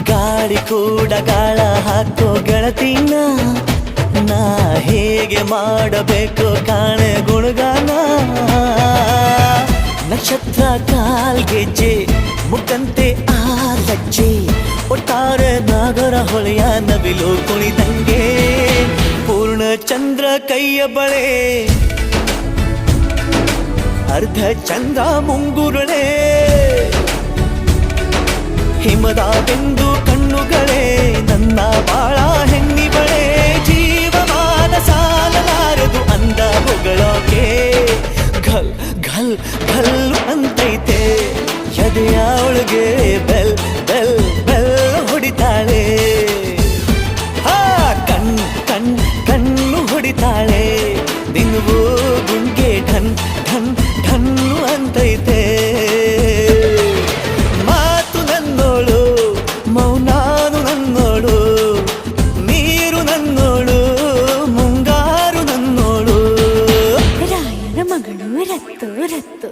ಗಾಳಿ ಕೂಡ ಗಾಳ ಹಾಕೋ ಗೆಳತಿನ ನಾ ಹೇಗೆ ಮಾಡಬೇಕು ಕಾಣೆ ಗುಣಗಾನ ನಕ್ಷತ್ರ ಕಾಲ್ಗೆಜ್ಜೆ ಮುಖಂತೆ ಆ ಲಜ್ಜೆ ಒಟ್ಟಾರೆ ನಾಗರ ಹೊಳೆಯ ನವಿಲು ಕುಣಿದಂಗೆ ಪೂರ್ಣ ಚಂದ್ರ ಕೈಯ ಬಳೆ ಅರ್ಧ ಚಂದ್ರ ಮುಂಗುರುಳೆ ಹಿಮದ ಬೆಂದು ಕಣ್ಣುಗಳೇ ನನ್ನ ಬಾಳ ಹೆಣ್ಣಿ ಬಳೆ ಜೀವಮಾನ ಸಾಲಲಾರದು ಅಂದ ಹೊಗಳೋಕೆ ಘಲ್ ಘಲ್ ಘಲ್ ಅಂತೈತೆ ಎದೆಯ ಒಳಗೆ ಬೆಲ್ ಬೆಲ್ ಬೆಲ್ ಹೊಡಿತಾಳೆ ಹಾ ಕಣ್ಣು ಹೊಡಿತಾಳೆ ದಿನವೂ ಗುಂಗೆ ಢನ್ ಢನ್ ಢನ್ನು ಅಂತೈತೆ ಮಾತು ನನ್ನೋಳು ಮೌನಾನು ನನ್ನೋಳು ನೀರು ನನ್ನೋಳು ಮುಂಗಾರು ನನ್ನೋಳು ರಾಯನ ಮಗಳು ರತ್ತು ರತ್ತು